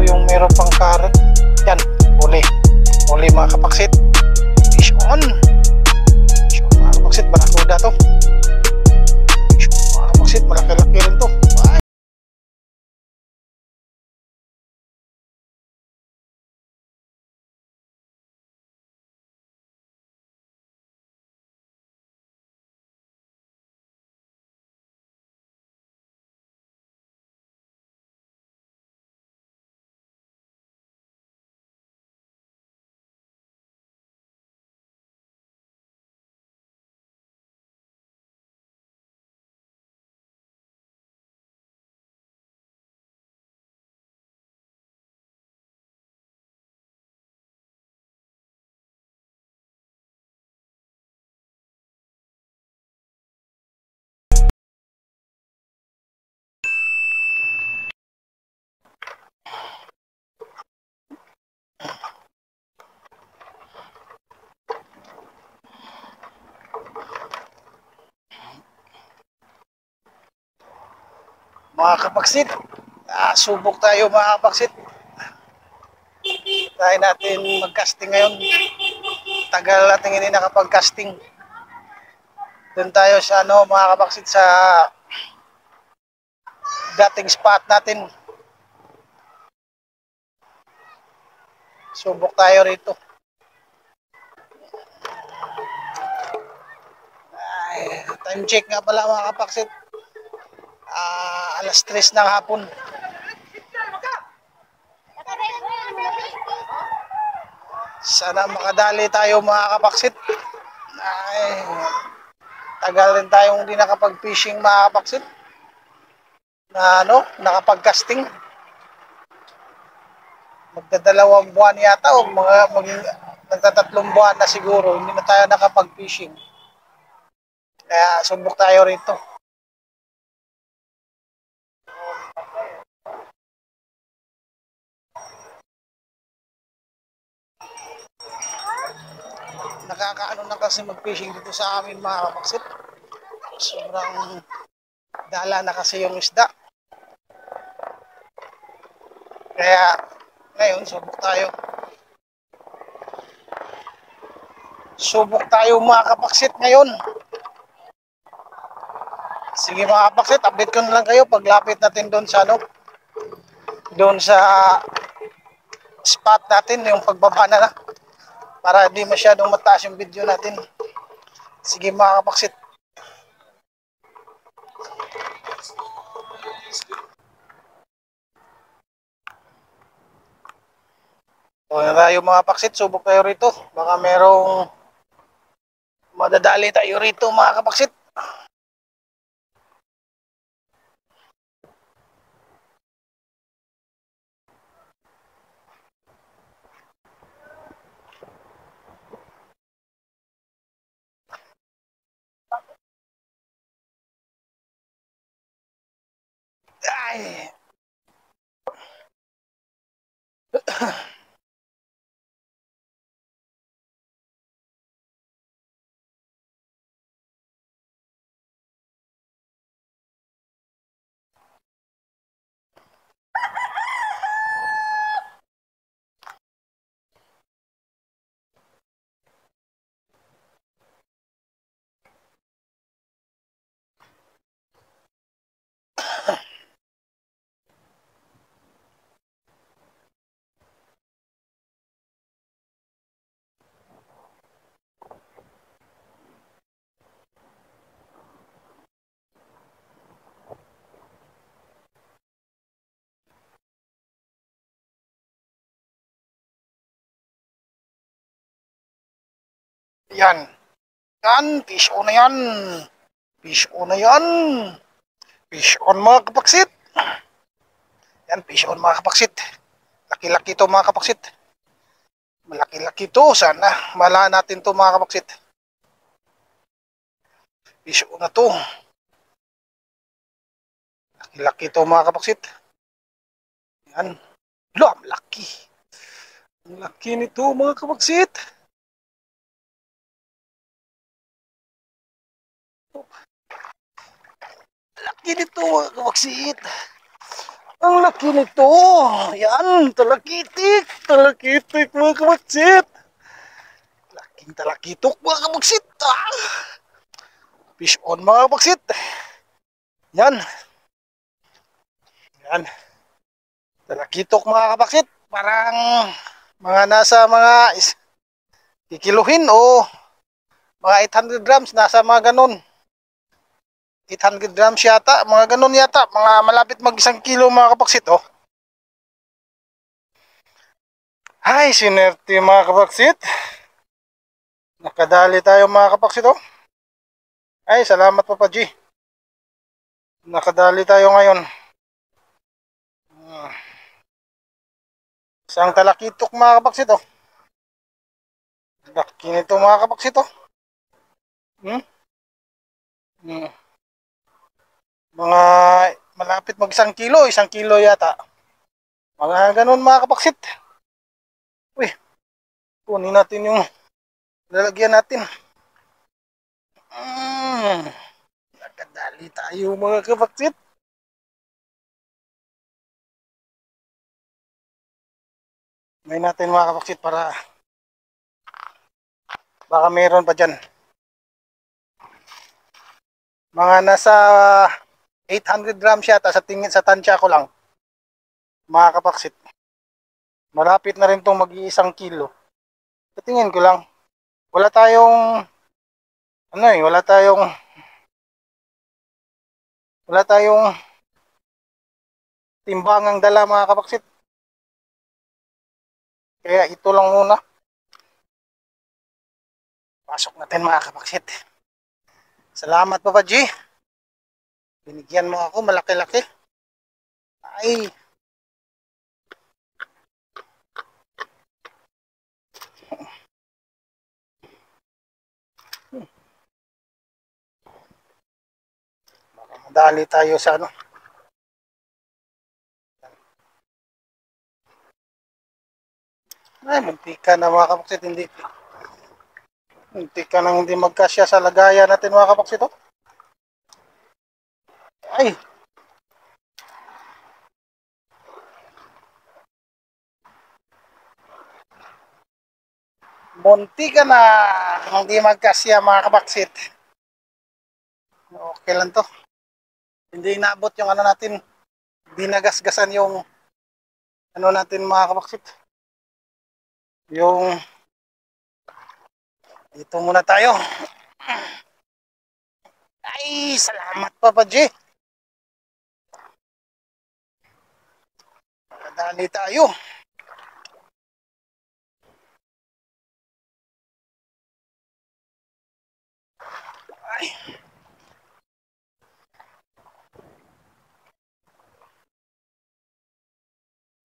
yung meron pang carrot. Yan, uli mga kapaksit. Fish on. Fish on mga kapaksit, barakuda to. Fish on mga kapaksit, malaki-laki rin to. Mga kapaksit, subok tayo mga kapaksit. Try natin mag-casting ngayon. Tagal natin hindi nakapag-casting. Doon tayo sa mga kapaksit, sa dating spot natin. Subok tayo rito. Time check nga pala mga kapaksit. Alas 3 ng hapon. Sana makadali tayo mga kapaksit. Tagal rin tayong hindi nakapag-fishing mga kapaksit. Nakapag-casting. Magdadalawang buwan yata o nagtatatlong buwan na siguro hindi na tayo nakapag-fishing. Kaya subok tayo rito. Nakakaano na kasi mag-fishing dito sa amin mga kapaksit. Sobrang dala na kasi yung isda. Kaya ngayon subok tayo. Subok tayo mga kapaksit ngayon. Sige mga kapaksit, update ko na lang kayo paglapit natin doon sa doon sa spot natin, yung pagbaba na para di masyadong mataas yung video natin. Sige mga kapaksit. O na tayo mga kapaksit, subok tayo rito. Baka merong madadali tayo rito mga kapaksit. Ay. Yan. Yan, fish on na yan. Fish on na yan. Fish on mga kapaksit. Yan, fish on mga kapaksit. Laki-laki to mga kapaksit. Malaki-laki to. Sana malahan natin to mga kapaksit. Fish on na to. Laki-laki to mga kapaksit. Yan. Ang laki. Ang laki nito mga kapaksit. Laki nito mga kapaksit. Ang laki nito. Yan, talakitik. Talakitik mga kabaksit. Laking talakitok mga kabaksit. Fish on mga kabaksit. Yan. Yan. Talakitok mga kabaksit. Parang mga nasa mga kikiluhin o mga 800 grams. Nasa mga ganun. 800 grams yata. Mga ganun yata. Mga malapit mag 1 kilo mga kabaksit. Oh. Ay, sinerte mga kabaksit. Nakadali tayo mga kapaksit oh. Ay, salamat Papa G. Nakadali tayo ngayon. Isang talakitok mga kapaksit oh. Laki nito mga kapaksit oh. Hmm? Hmm. Mga malapit mag 1 kilo, 1 kilo yata. Mga ganun mga kapaksit. Uy, kunin natin yung lalagyan natin. Nakadali tayo mga kapaksit. Ngayon natin mga kapaksit para baka meron pa dyan. Mga nasa 800 grams yata sa tingin sa tansya ko lang. Mga kapaksit. Malapit na rin itong mag-1 kilo. Sa tingin ko lang. Wala tayong wala tayong timbangang dala mga kapaksit. Kaya ito lang muna. Pasok natin mga kapaksit. Salamat Papa G. Binigyan mo ako malaki-laki. Ay. Madali tayo sa ano. Ay, muntika na mga kapaksit. Muntika na hindi magkasya sa lagayan natin mga kapaksit. Oh. Ay. Muntika na hindi magkasya mga kapaksit. Okay lang to. Hindi inaabot yung ano natin. Hindi nagasgasan yung ano natin mga kapaksit. Yung dito muna tayo. Ay, salamat Papa G. Kadali tayo. Ay.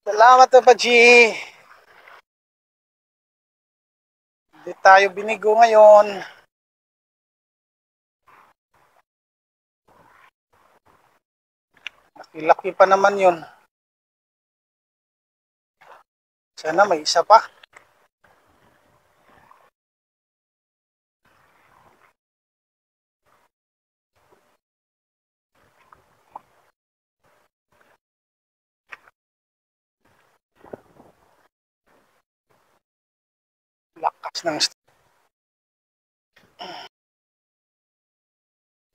Salamat Papa G. Hindi tayo binigo ngayon. Laki-laki pa naman yun. Sana may isa pa. Lakas ng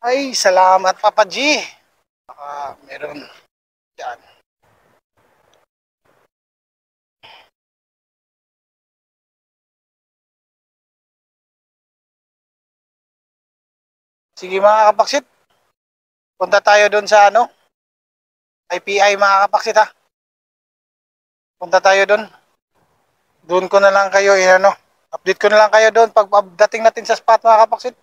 ay, salamat Papa G. Meron yan. Sige mga kapaksit. Punta tayo doon sa ano? IPI mga kapaksit ha. Punta tayo doon. Doon ko na lang kayo ano. Update ko na lang kayo doon pag dating natin sa spot mga kapaksit.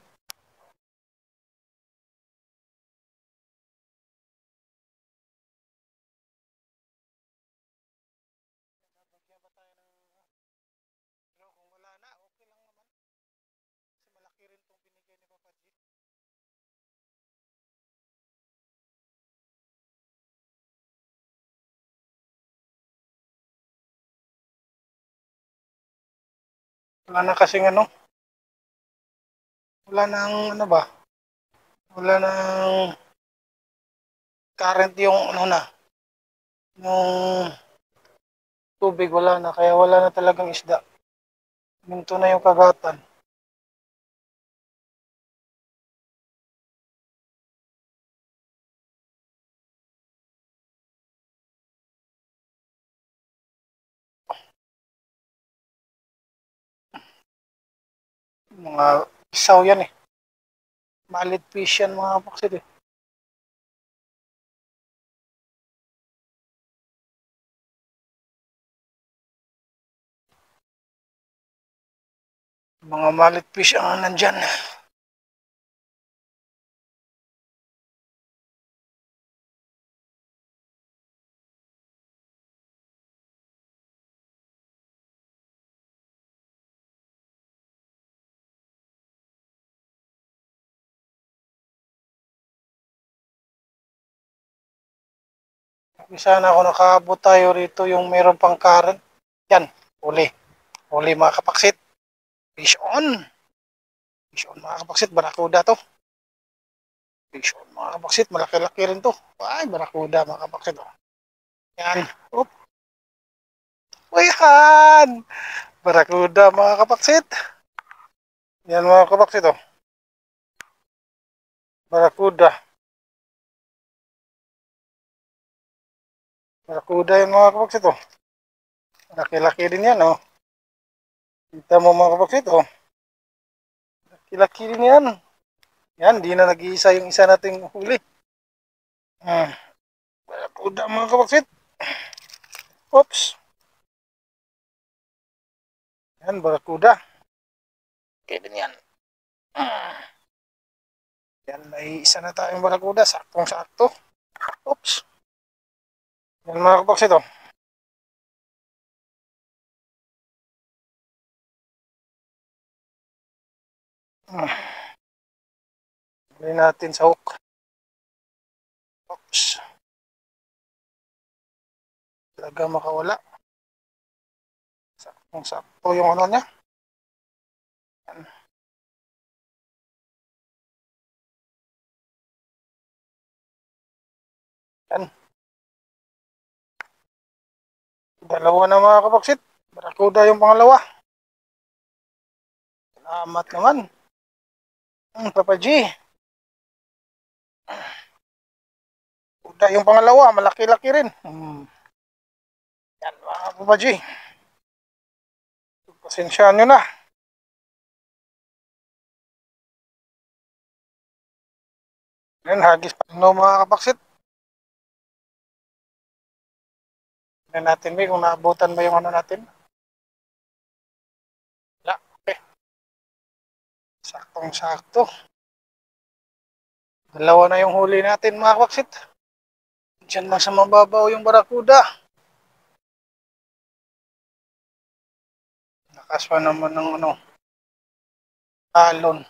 Wala na kasing ano. Wala nang ano ba? Wala nang current yung ano na. Yung tubig wala na, kaya wala na talagang isda. Minto na yung kagatan. Mga isaw yan eh. Malit fish yan mga kapaksit eh. Mga malit fish ang nandyan. Sana ako nakaabot tayo rito yung meron pang karan. Yan, huli. Huli mga kapaksit. Fish on. Fish on mga kapaksit, barakuda to. Fish on mga kapaksit, malaki-laki rin to. Ay, barakuda mga kapaksit. Oh. Yan. Oop. Uyan! Barakuda mga kapaksit. Yan mga kapaksit oh. Barakuda. Barakuda yan mga kapaksit oh. Laki-laki din yan oh. Kita mo mga kapaksit oh. Laki-laki din yan. Yan, di na nag-iisa yung isa nating huli. Barakuda mga kapaksit. Oops. Yan, barakuda. Okay din yan. Yan, may isa na tayong barakuda. Saktong-sakto. Oops. Yan mga kapaksit oh. Gawin natin sa hook. Oops. Talaga makawala. Saktong-sakto yung ano niya. Yan. Yan. Dalawa na mga kapaksit. Barakuda yung pangalawa. Salamat naman. Papa G. Kuda yung pangalawa. Malaki-laki rin. Yan mga Papa G. Pasensyaan nyo na. Yan, hagis pa. No mga kapaksit. Yan natin may kung naabutan ba yung ano natin. Wala. Okay. Saktong-sakto. Dalawa na yung huli natin mga kapaksit. Diyan lang sa mababaw yung barakuda. Nakaswa naman ng ano, talon.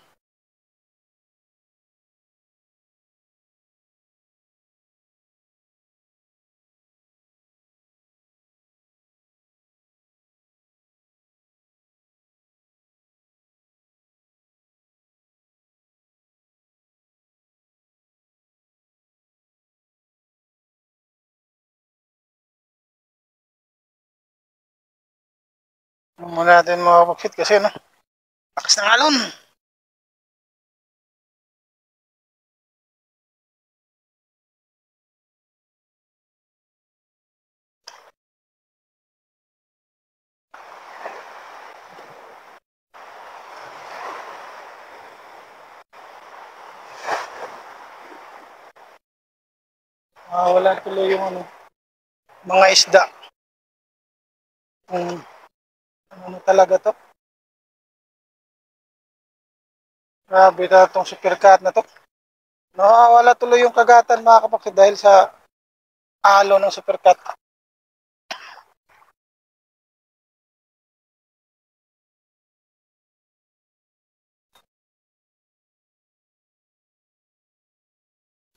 Muna natin mga kapaksit kasi no, lakas ng alon. Wala tuloy yung ano, mga isda. Kung ano talaga to. Grabe na itong supercat na to. Nawawala tuloy yung kagatan mga kapaksit dahil sa alo ng supercat.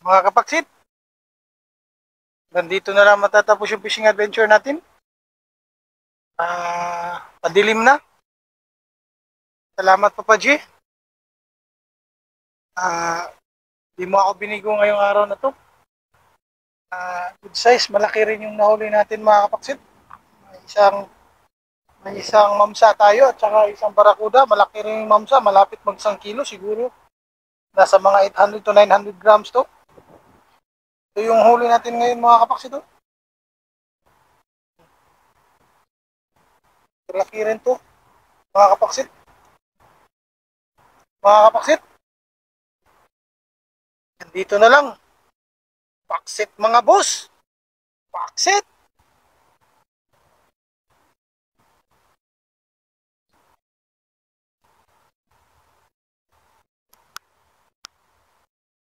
Mga kapaksit, nandito na lang matatapos yung fishing adventure natin. Padilim na. Salamat Papa G. Di mo ako binigo ngayong araw na to. Good size, malaki rin yung nahuli natin mga kapaksit. May isang, may isang mamsa tayo at saka isang barakuda. Malaki rin yung mamsa, malapit mag 1 kilo siguro. Nasa mga 800 to 900 grams to. Ito yung huli natin ngayon mga kapaksit. Oh. Malaki rin to mga kapaksit. Mga kapaksit, dito na lang. Paksit mga boss. Paksit.